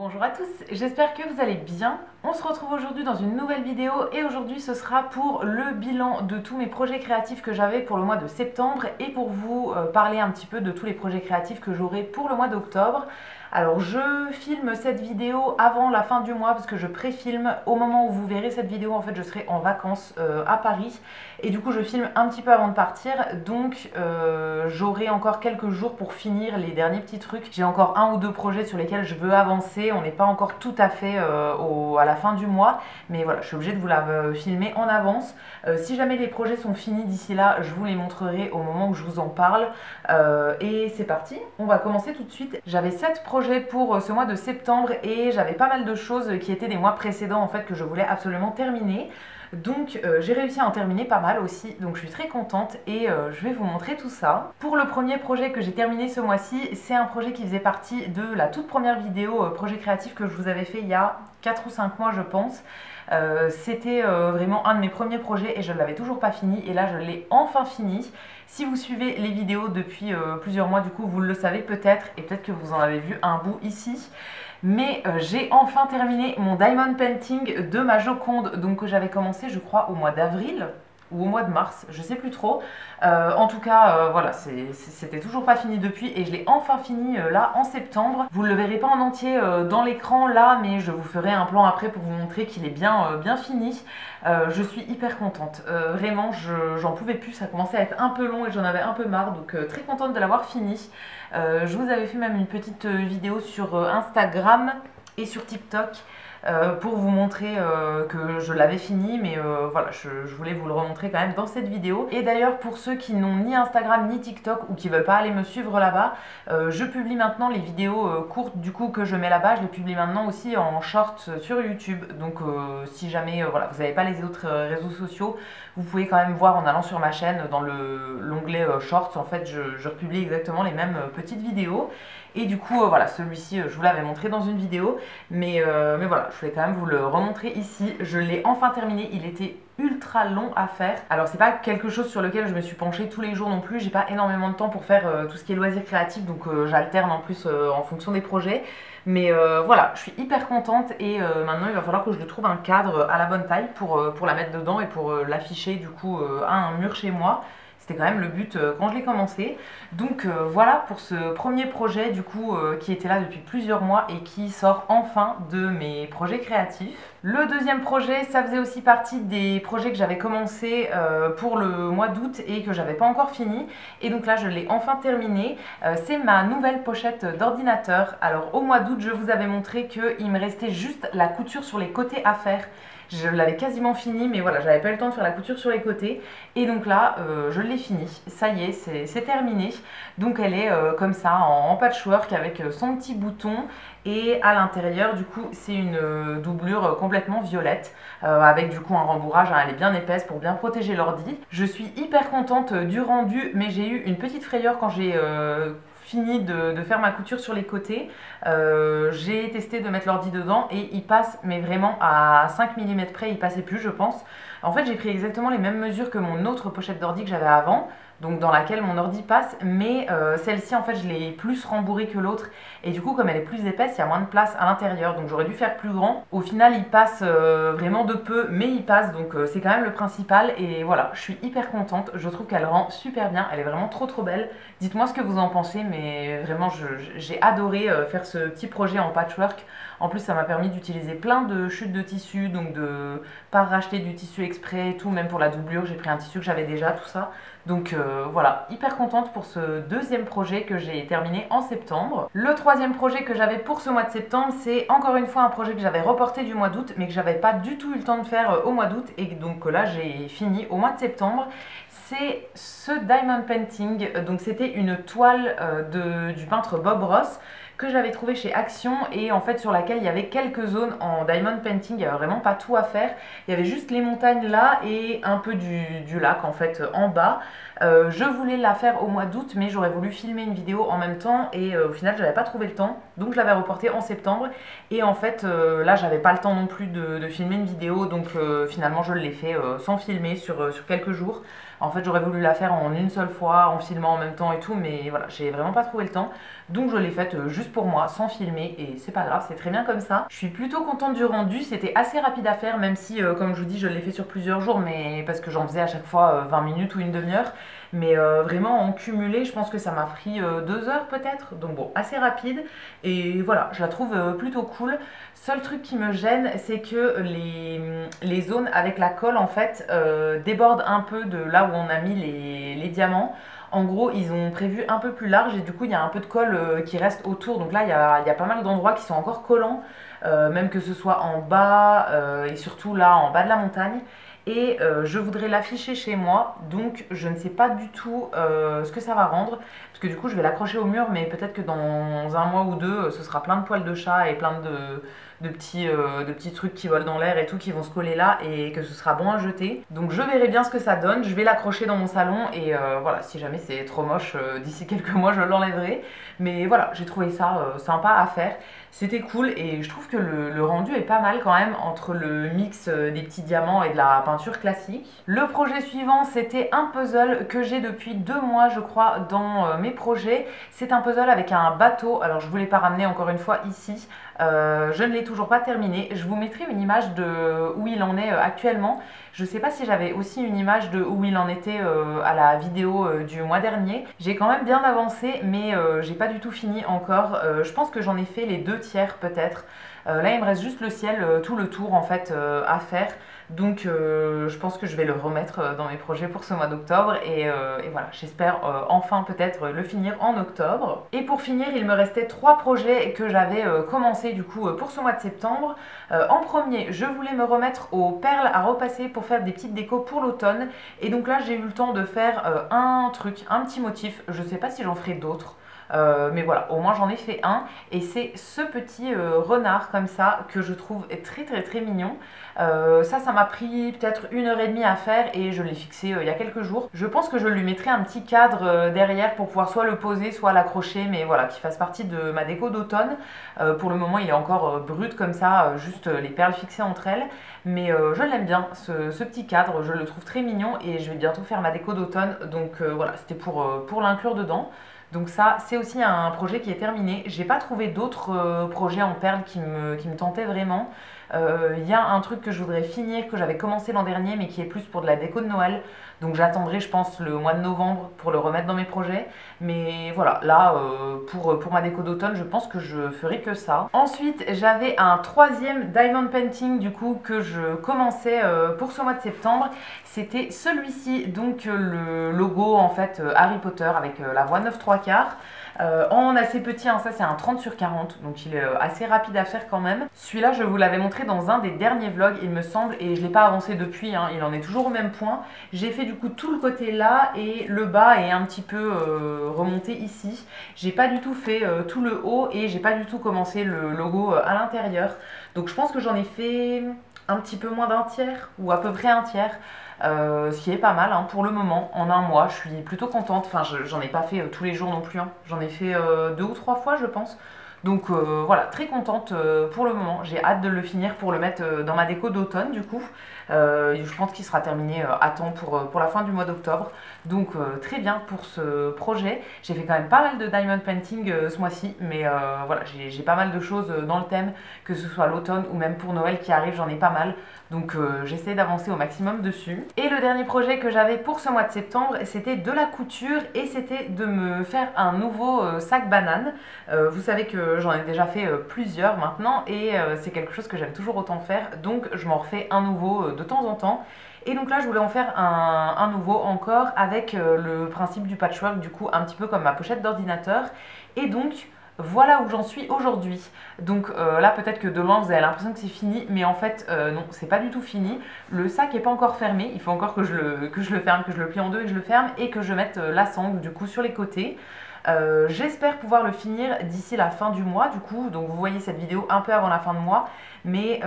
Bonjour à tous, j'espère que vous allez bien. On se retrouve aujourd'hui dans une nouvelle vidéo et aujourd'hui ce sera pour le bilan de tous mes projets créatifs que j'avais pour le mois de septembre et pour vous parler un petit peu de tous les projets créatifs que j'aurai pour le mois d'octobre. Alors je filme cette vidéo avant la fin du mois parce que je pré-filme. Au moment où vous verrez cette vidéo, en fait je serai en vacances à Paris et du coup je filme un petit peu avant de partir, donc j'aurai encore quelques jours pour finir les derniers petits trucs. J'ai encore un ou deux projets sur lesquels je veux avancer, on n'est pas encore tout à fait à la fin du mois, mais voilà, je suis obligée de vous la filmer en avance. Si jamais les projets sont finis d'ici là, je vous les montrerai au moment où je vous en parle. Et c'est parti, on va commencer tout de suite. J'avais 7 projets pour ce mois de septembre et j'avais pas mal de choses qui étaient des mois précédents en fait que je voulais absolument terminer. Donc j'ai réussi à en terminer pas mal aussi, donc je suis très contente et je vais vous montrer tout ça. Pour le premier projet que j'ai terminé ce mois-ci, c'est un projet qui faisait partie de la toute première vidéo projet créatif que je vous avais fait il y a 4 ou 5 mois je pense. C'était vraiment un de mes premiers projets et je ne l'avais toujours pas fini et là je l'ai enfin fini. Si vous suivez les vidéos depuis plusieurs mois, du coup vous le savez peut-être et peut-être que vous en avez vu un bout ici. Mais j'ai enfin terminé mon diamond painting de ma Joconde, donc que j'avais commencé je crois au mois d'avril ou au mois de mars, je sais plus trop. En tout cas, voilà, c'était toujours pas fini depuis et je l'ai enfin fini là en septembre. Vous ne le verrez pas en entier dans l'écran là, mais je vous ferai un plan après pour vous montrer qu'il est bien fini. Je suis hyper contente, vraiment j'en pouvais plus, ça commençait à être un peu long et j'en avais un peu marre, donc très contente de l'avoir fini. Je vous avais fait même une petite vidéo sur Instagram et sur TikTok pour vous montrer que je l'avais fini, mais voilà, je voulais vous le remontrer quand même dans cette vidéo. Et d'ailleurs pour ceux qui n'ont ni Instagram ni TikTok ou qui veulent pas aller me suivre là-bas, je publie maintenant les vidéos courtes du coup que je mets là-bas, je les publie maintenant aussi en short sur YouTube. Donc si jamais voilà, vous n'avez pas les autres réseaux sociaux, vous pouvez quand même voir en allant sur ma chaîne dans l'onglet shorts, en fait je republie exactement les mêmes petites vidéos. Et du coup voilà, celui-ci je vous l'avais montré dans une vidéo, mais voilà, je voulais quand même vous le remontrer ici. Je l'ai enfin terminé, il était ultra long à faire. Alors c'est pas quelque chose sur lequel je me suis penchée tous les jours non plus, j'ai pas énormément de temps pour faire tout ce qui est loisirs créatifs, donc j'alterne en plus en fonction des projets. Mais voilà, je suis hyper contente et maintenant il va falloir que je lui trouve un cadre à la bonne taille pour la mettre dedans et pour l'afficher du coup à un mur chez moi. C'était quand même le but quand je l'ai commencé. Donc voilà pour ce premier projet du coup qui était là depuis plusieurs mois et qui sort enfin de mes projets créatifs. Le deuxième projet, ça faisait aussi partie des projets que j'avais commencé pour le mois d'août et que j'avais pas encore fini. Et donc là je l'ai enfin terminé. C'est ma nouvelle pochette d'ordinateur. Alors au mois d'août je vous avais montré qu'il me restait juste la couture sur les côtés à faire. Je l'avais quasiment fini, mais voilà, j'avais pas eu le temps de faire la couture sur les côtés. Et donc là, je l'ai fini. Ça y est, c'est terminé. Donc elle est comme ça, en patchwork, avec son petit bouton. Et à l'intérieur, du coup, c'est une doublure complètement violette. Avec du coup un rembourrage, hein, elle est bien épaisse pour bien protéger l'ordi. Je suis hyper contente du rendu, mais j'ai eu une petite frayeur quand j'ai fini de faire ma couture sur les côtés. J'ai testé de mettre l'ordi dedans et il passe, mais vraiment à 5 mm près, il passait plus je pense. En fait j'ai pris exactement les mêmes mesures que mon autre pochette d'ordi que j'avais avant, donc dans laquelle mon ordi passe, mais celle-ci en fait je l'ai plus rembourrée que l'autre et du coup comme elle est plus épaisse, il y a moins de place à l'intérieur, donc j'aurais dû faire plus grand. Au final il passe vraiment de peu, mais il passe, donc c'est quand même le principal. Et voilà, je suis hyper contente, je trouve qu'elle rend super bien, elle est vraiment trop belle. Dites-moi ce que vous en pensez, mais vraiment j'ai adoré faire ce petit projet en patchwork. En plus ça m'a permis d'utiliser plein de chutes de tissu, donc de pas racheter du tissu exprès et tout, même pour la doublure j'ai pris un tissu que j'avais déjà, tout ça. Donc voilà, hyper contente pour ce deuxième projet que j'ai terminé en septembre. Le troisième projet que j'avais pour ce mois de septembre, c'est encore une fois un projet que j'avais reporté du mois d'août, mais que j'avais pas du tout eu le temps de faire au mois d'août, et donc là j'ai fini au mois de septembre. C'est ce diamond painting, donc c'était une toile du peintre Bob Ross que j'avais trouvé chez Action et en fait sur laquelle il y avait quelques zones en diamond painting, il n'y avait vraiment pas tout à faire, il y avait juste les montagnes là et un peu du lac en fait en bas. Je voulais la faire au mois d'août, mais j'aurais voulu filmer une vidéo en même temps et au final j'avais pas trouvé le temps, donc je l'avais reporté en septembre. Et en fait là j'avais pas le temps non plus de filmer une vidéo, donc finalement je l'ai fait sans filmer sur quelques jours. En fait, j'aurais voulu la faire en une seule fois, en filmant en même temps et tout, mais voilà, j'ai vraiment pas trouvé le temps. Donc je l'ai faite juste pour moi, sans filmer, et c'est pas grave, c'est très bien comme ça. Je suis plutôt contente du rendu, c'était assez rapide à faire, même si, comme je vous dis, je l'ai fait sur plusieurs jours, mais parce que j'en faisais à chaque fois 20 minutes ou une demi-heure. Mais vraiment en cumulé, je pense que ça m'a pris 2 heures peut-être. Donc bon, assez rapide. Et voilà, je la trouve plutôt cool. Seul truc qui me gêne, c'est que les zones avec la colle en fait débordent un peu de là où on a mis les diamants. En gros, ils ont prévu un peu plus large et du coup, il y a un peu de colle qui reste autour. Donc là, il y a pas mal d'endroits qui sont encore collants, même que ce soit en bas et surtout là, en bas de la montagne. Et je voudrais l'afficher chez moi, donc je ne sais pas du tout ce que ça va rendre, parce que du coup je vais l'accrocher au mur, mais peut-être que dans un mois ou deux, ce sera plein de poils de chat et plein de petits trucs qui volent dans l'air et tout, qui vont se coller là, et que ce sera bon à jeter. Donc je verrai bien ce que ça donne, je vais l'accrocher dans mon salon, et voilà, si jamais c'est trop moche, d'ici quelques mois je l'enlèverai. Mais voilà, j'ai trouvé ça sympa à faire. C'était cool et je trouve que le rendu est pas mal quand même entre le mix des petits diamants et de la peinture classique. Le projet suivant, c'était un puzzle que j'ai depuis 2 mois je crois dans mes projets. C'est un puzzle avec un bateau, alors je ne vous l'ai pas ramené encore une fois ici. Je ne l'ai toujours pas terminé. Je vous mettrai une image de où il en est actuellement. Je ne sais pas si j'avais aussi une image de où il en était à la vidéo du mois dernier. J'ai quand même bien avancé, mais j'ai pas du tout fini encore. Je pense que j'en ai fait les 2 tiers peut-être. Là, il me reste juste le ciel, tout le tour en fait à faire. Donc je pense que je vais le remettre dans mes projets pour ce mois d'octobre et voilà, j'espère enfin peut-être le finir en octobre. Et pour finir, il me restait 3 projets que j'avais commencé du coup pour ce mois de septembre. En premier, je voulais me remettre aux perles à repasser pour faire des petites décos pour l'automne. Et donc là, j'ai eu le temps de faire un truc, un petit motif. Je sais pas si j'en ferai d'autres. Mais voilà, au moins j'en ai fait un et c'est ce petit renard comme ça que je trouve très très très mignon. Ça m'a pris peut-être 1 heure et demie à faire et je l'ai fixé il y a quelques jours. Je pense que je lui mettrai un petit cadre derrière pour pouvoir soit le poser soit l'accrocher, mais voilà, qu'il fasse partie de ma déco d'automne. Pour le moment il est encore brut comme ça, juste les perles fixées entre elles, mais je l'aime bien ce petit cadre, je le trouve très mignon et je vais bientôt faire ma déco d'automne, donc voilà, c'était pour l'inclure dedans. Donc ça, c'est aussi un projet qui est terminé. J'ai pas trouvé d'autres projets en perles qui me tentaient vraiment. Il y a un truc que je voudrais finir, que j'avais commencé l'an dernier, mais qui est plus pour de la déco de Noël. Donc j'attendrai, je pense, le mois de novembre pour le remettre dans mes projets. Mais voilà, là, pour ma déco d'automne, je pense que je ferai que ça. Ensuite, j'avais un 3e diamond painting, du coup, que je commençais pour ce mois de septembre. C'était celui-ci, donc le logo, en fait, Harry Potter avec la voie 9 3/4. En assez petit, hein, ça c'est un 30/40, donc il est assez rapide à faire quand même. Celui-là, je vous l'avais montré dans un des derniers vlogs, il me semble, et je ne l'ai pas avancé depuis, hein, il en est toujours au même point. J'ai fait du coup tout le côté là, et le bas est un petit peu remonté ici. J'ai pas du tout fait tout le haut, et j'ai pas du tout commencé le logo à l'intérieur. Donc je pense que j'en ai fait un petit peu moins d'un tiers, ou à peu près un tiers. Ce qui est pas mal hein, pour le moment, en un mois, je suis plutôt contente. Enfin, j'en ai pas fait tous les jours non plus, hein. J'en ai fait 2 ou 3 fois, je pense. Donc voilà, très contente pour le moment. J'ai hâte de le finir pour le mettre dans ma déco d'automne du coup. Je pense qu'il sera terminé à temps pour la fin du mois d'octobre. Donc très bien pour ce projet. J'ai fait quand même pas mal de diamond painting ce mois-ci, mais voilà, j'ai pas mal de choses dans le thème, que ce soit l'automne ou même pour Noël qui arrive, j'en ai pas mal. Donc j'essaie d'avancer au maximum dessus. Et le dernier projet que j'avais pour ce mois de septembre, c'était de la couture et c'était de me faire un nouveau sac banane. Vous savez que j'en ai déjà fait plusieurs maintenant et c'est quelque chose que j'aime toujours autant faire, donc je m'en refais un nouveau de temps en temps. Et donc là je voulais en faire un nouveau encore avec le principe du patchwork, du coup un petit peu comme ma pochette d'ordinateur. Et donc voilà où j'en suis aujourd'hui. Donc là peut-être que de loin vous avez l'impression que c'est fini, mais en fait non, c'est pas du tout fini. Le sac n'est pas encore fermé, il faut encore que je le ferme, que je le plie en deux et que je le ferme et que je mette la sangle du coup sur les côtés. J'espère pouvoir le finir d'ici la fin du mois du coup, donc vous voyez cette vidéo un peu avant la fin de mois, mais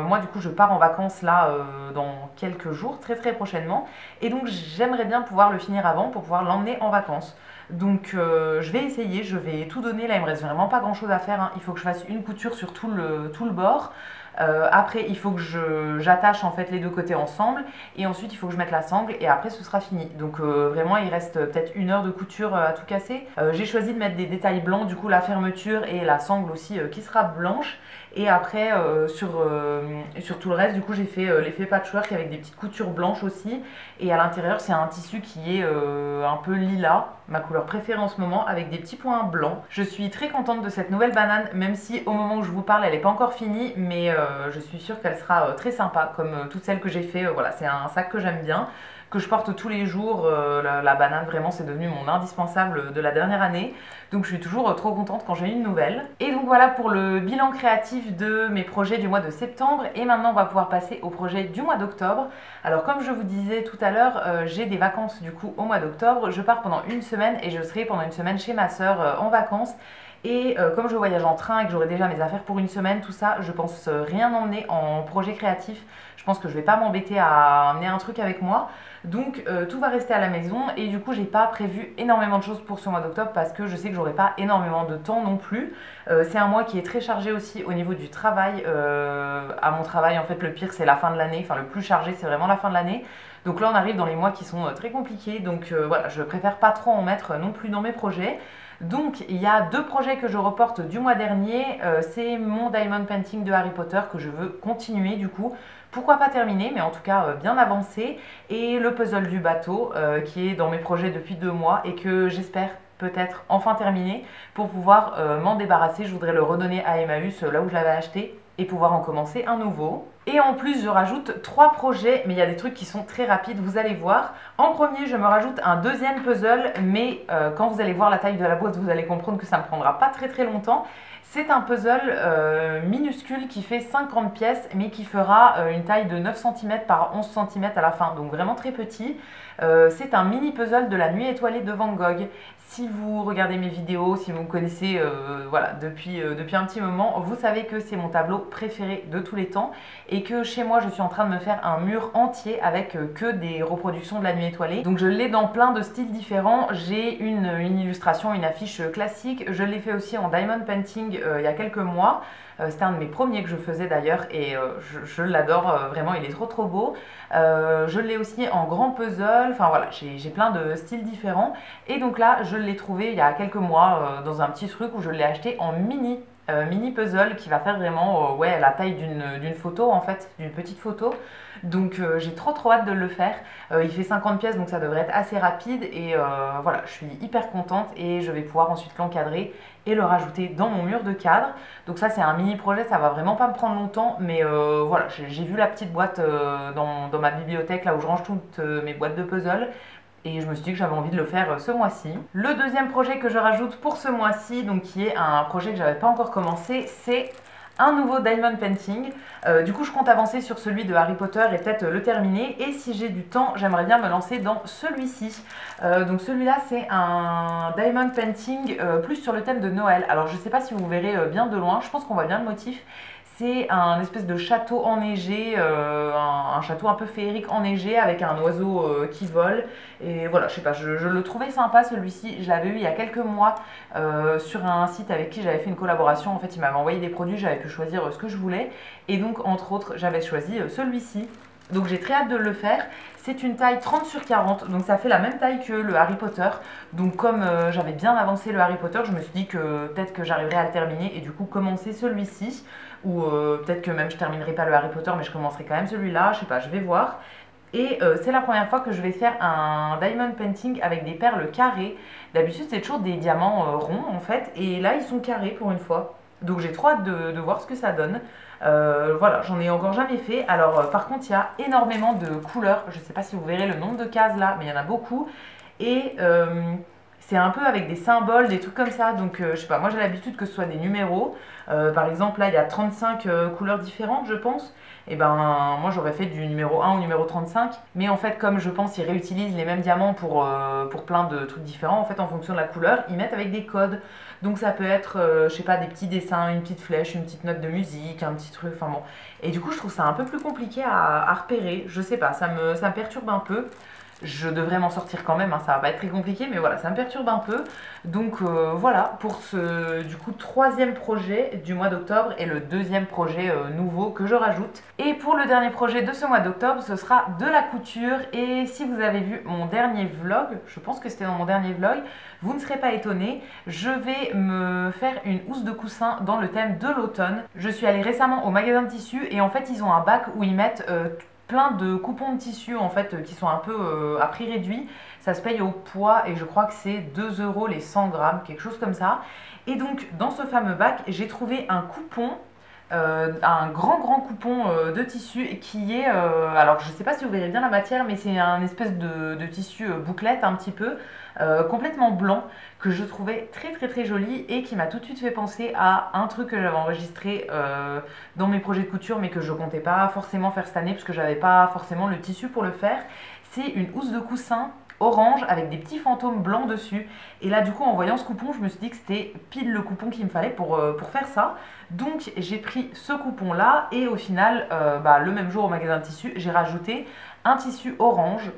moi du coup je pars en vacances là dans quelques jours, très très prochainement, et donc j'aimerais bien pouvoir le finir avant pour pouvoir l'emmener en vacances. Donc je vais essayer, je vais tout donner. Là il me reste vraiment pas grand chose à faire, hein. Il faut que je fasse une couture sur tout le bord. Après il faut que j'attache en fait les deux côtés ensemble et ensuite il faut que je mette la sangle et après ce sera fini. Donc vraiment il reste peut-être 1 heure de couture à tout casser. J'ai choisi de mettre des détails blancs, du coup la fermeture et la sangle aussi qui sera blanche. Et après sur tout le reste du coup j'ai fait l'effet patchwork avec des petites coutures blanches aussi. Et à l'intérieur c'est un tissu qui est un peu lilas, ma couleur préférée en ce moment, avec des petits points blancs. Je suis très contente de cette nouvelle banane, même si au moment où je vous parle elle n'est pas encore finie, mais je suis sûre qu'elle sera très sympa comme toutes celles que j'ai fait. Voilà, c'est un sac que j'aime bien, que je porte tous les jours. La banane vraiment c'est devenu mon indispensable de la dernière année, donc je suis toujours trop contente quand j'ai une nouvelle. Et donc voilà pour le bilan créatif de mes projets du mois de septembre. Et maintenant on va pouvoir passer au projet du mois d'octobre. Alors comme je vous disais tout à l'heure, j'ai des vacances du coup au mois d'octobre. Je pars pendant une semaine et je serai pendant une semaine chez ma soeur en vacances. Et comme je voyage en train et que j'aurai déjà mes affaires pour une semaine, tout ça, je pense rien emmener en projet créatif. Je pense que je vais pas m'embêter à amener un truc avec moi. Donc tout va rester à la maison et du coup j'ai pas prévu énormément de choses pour ce mois d'octobre parce que je sais que j'aurai pas énormément de temps non plus. C'est un mois qui est très chargé aussi au niveau du travail. À mon travail en fait le pire c'est la fin de l'année, enfin le plus chargé c'est vraiment la fin de l'année. Donc là on arrive dans les mois qui sont très compliqués, donc voilà, je préfère pas trop en mettre non plus dans mes projets. Donc il y a 2 projets que je reporte du mois dernier. C'est mon Diamond Painting de Harry Potter que je veux continuer du coup. Pourquoi pas terminer, mais en tout cas bien avancé. Et le puzzle du bateau qui est dans mes projets depuis 2 mois et que j'espère peut-être enfin terminer pour pouvoir m'en débarrasser. Je voudrais le redonner à Emmaüs là où je l'avais acheté et pouvoir en commencer un nouveau. Et en plus je rajoute 3 projets, mais il y a des trucs qui sont très rapides, vous allez voir. En premier je me rajoute un deuxième puzzle, mais quand vous allez voir la taille de la boîte vous allez comprendre que ça ne me prendra pas très longtemps. C'est un puzzle minuscule qui fait 50 pièces mais qui fera une taille de 9 cm par 11 cm à la fin, donc vraiment très petit. C'est un mini puzzle de la nuit étoilée de Van Gogh. Si vous regardez mes vidéos, si vous me connaissez voilà, depuis un petit moment, vous savez que c'est mon tableau préféré de tous les temps et que chez moi je suis en train de me faire un mur entier avec que des reproductions de la nuit étoilée. Donc je l'ai dans plein de styles différents. J'ai une illustration, une affiche classique. Je l'ai fait aussi en diamond painting il y a quelques mois. C'était un de mes premiers que je faisais d'ailleurs et je l'adore vraiment, il est trop beau. Je l'ai aussi en grand puzzle, enfin voilà, j'ai plein de styles différents. Et donc là, je l'ai trouvé il y a quelques mois dans un petit truc où je l'ai acheté en mini puzzle qui va faire vraiment ouais, la taille d'une photo en fait, d'une petite photo. Donc j'ai trop hâte de le faire. Il fait 50 pièces donc ça devrait être assez rapide et voilà, je suis hyper contente et je vais pouvoir ensuite l'encadrer et le rajouter dans mon mur de cadre. Donc ça c'est un mini projet, ça va vraiment pas me prendre longtemps, mais voilà, j'ai vu la petite boîte dans ma bibliothèque là où je range toutes mes boîtes de puzzle. Et je me suis dit que j'avais envie de le faire ce mois-ci. Le deuxième projet que je rajoute pour ce mois-ci, donc qui est un projet que j'avais pas encore commencé, c'est un nouveau diamond painting. Du coup je compte avancer sur celui de Harry Potter et peut-être le terminer. Et si j'ai du temps, j'aimerais bien me lancer dans celui-ci. Donc celui-là c'est un diamond painting plus sur le thème de Noël. Alors je sais pas si vous verrez bien de loin, je pense qu'on voit bien le motif. C'est un espèce de château enneigé, un château un peu féerique enneigé avec un oiseau qui vole. Et voilà, je sais pas, je le trouvais sympa celui-ci. Je l'avais eu il y a quelques mois sur un site avec qui j'avais fait une collaboration. En fait, il m'avait envoyé des produits, j'avais pu choisir ce que je voulais. Et donc, entre autres, j'avais choisi celui-ci. Donc j'ai très hâte de le faire. C'est une taille 30 sur 40, donc ça fait la même taille que le Harry Potter. Donc comme j'avais bien avancé le Harry Potter, je me suis dit que peut-être que j'arriverais à le terminer et du coup commencer celui-ci. Ou peut-être que même je terminerai pas le Harry Potter mais je commencerai quand même celui-là, je sais pas, je vais voir. Et c'est la première fois que je vais faire un diamond painting avec des perles carrées. D'habitude c'est toujours des diamants ronds en fait, et là ils sont carrés pour une fois. Donc j'ai trop hâte de voir ce que ça donne. Voilà, j'en ai encore jamais fait. Alors par contre il y a énormément de couleurs. Je ne sais pas si vous verrez le nombre de cases là, mais il y en a beaucoup. Et c'est un peu avec des symboles, des trucs comme ça. Donc je sais pas, moi j'ai l'habitude que ce soit des numéros. Par exemple là il y a 35 couleurs différentes je pense. Et ben moi j'aurais fait du numéro 1 au numéro 35. Mais en fait comme je pense ils réutilisent les mêmes diamants pour plein de trucs différents, en fait en fonction de la couleur, ils mettent avec des codes. Donc ça peut être, je sais pas, des petits dessins, une petite flèche, une petite note de musique, un petit truc, enfin bon. Et du coup je trouve ça un peu plus compliqué à repérer, je sais pas, ça me perturbe un peu. Je devrais m'en sortir quand même, hein, ça va pas être très compliqué, mais voilà, ça me perturbe un peu. Donc voilà, pour ce du coup troisième projet du mois d'octobre et le deuxième projet nouveau que je rajoute. Et pour le dernier projet de ce mois d'octobre, ce sera de la couture. Et si vous avez vu mon dernier vlog, je pense que c'était dans mon dernier vlog, vous ne serez pas étonnés, je vais me faire une housse de coussin dans le thème de l'automne. Je suis allée récemment au magasin de tissus et en fait ils ont un bac où ils mettent plein de coupons de tissu en fait qui sont un peu à prix réduit. Ça se paye au poids et je crois que c'est 2 euros les 100 grammes, quelque chose comme ça. Et donc dans ce fameux bac, j'ai trouvé un coupon, un grand coupon de tissu qui est, alors je ne sais pas si vous verrez bien la matière, mais c'est un espèce de tissu bouclette un petit peu, complètement blanc, que je trouvais très joli et qui m'a tout de suite fait penser à un truc que j'avais enregistré dans mes projets de couture mais que je comptais pas forcément faire cette année parce que j'avais pas forcément le tissu pour le faire. C'est une housse de coussin orange avec des petits fantômes blancs dessus. Et là du coup en voyant ce coupon je me suis dit que c'était pile le coupon qu'il me fallait pour faire ça. Donc j'ai pris ce coupon là et au final le même jour au magasin de tissus j'ai rajouté un tissu orange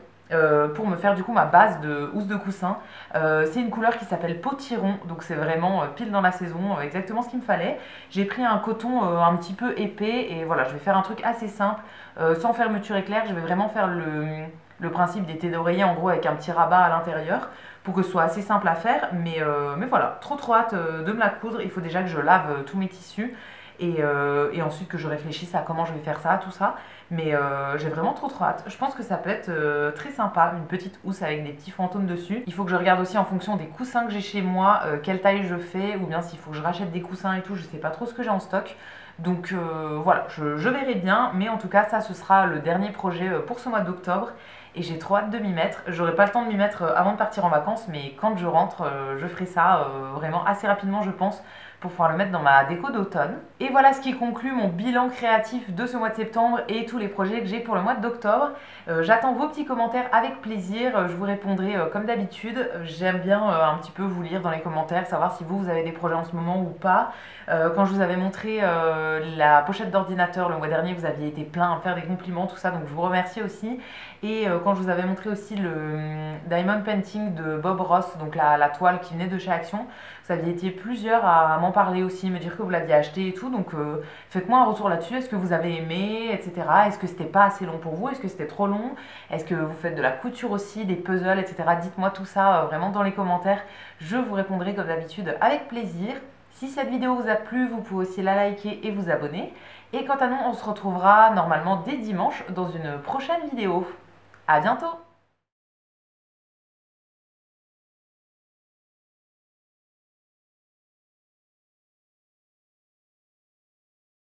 pour me faire du coup ma base de housse de coussin. C'est une couleur qui s'appelle potiron, donc c'est vraiment pile dans la saison, exactement ce qu'il me fallait. J'ai pris un coton un petit peu épais et voilà, je vais faire un truc assez simple, sans fermeture éclair. Je vais vraiment faire le principe des thés d'oreiller en gros avec un petit rabat à l'intérieur pour que ce soit assez simple à faire. Mais voilà, trop hâte de me la coudre. Il faut déjà que je lave tous mes tissus. Et ensuite que je réfléchisse à comment je vais faire ça, tout ça. Mais j'ai vraiment trop hâte. Je pense que ça peut être très sympa, une petite housse avec des petits fantômes dessus. Il faut que je regarde aussi en fonction des coussins que j'ai chez moi, quelle taille je fais, ou bien s'il faut que je rachète des coussins et tout, je sais pas trop ce que j'ai en stock. Donc voilà, je verrai bien, mais en tout cas ça ce sera le dernier projet pour ce mois d'octobre. Et j'ai trop hâte de m'y mettre. J'aurai pas le temps de m'y mettre avant de partir en vacances, mais quand je rentre, je ferai ça vraiment assez rapidement je pense, pour pouvoir le mettre dans ma déco d'automne. Et voilà ce qui conclut mon bilan créatif de ce mois de septembre et tous les projets que j'ai pour le mois d'octobre. J'attends vos petits commentaires avec plaisir, je vous répondrai comme d'habitude. J'aime bien un petit peu vous lire dans les commentaires, savoir si vous avez des projets en ce moment ou pas. Quand je vous avais montré la pochette d'ordinateur le mois dernier, vous aviez été plein à me faire des compliments, tout ça, donc je vous remercie aussi. Et quand je vous avais montré aussi le Diamond Painting de Bob Ross, donc la toile qui venait de chez Action, vous aviez été plusieurs à m'en parler aussi, me dire que vous l'aviez acheté et tout, donc faites-moi un retour là-dessus, est-ce que vous avez aimé, etc. Est-ce que c'était pas assez long pour vous, est-ce que c'était trop long, est-ce que vous faites de la couture aussi, des puzzles, etc. Dites-moi tout ça vraiment dans les commentaires, je vous répondrai comme d'habitude avec plaisir. Si cette vidéo vous a plu, vous pouvez aussi la liker et vous abonner. Et quant à nous, on se retrouvera normalement dès dimanche dans une prochaine vidéo. À bientôt!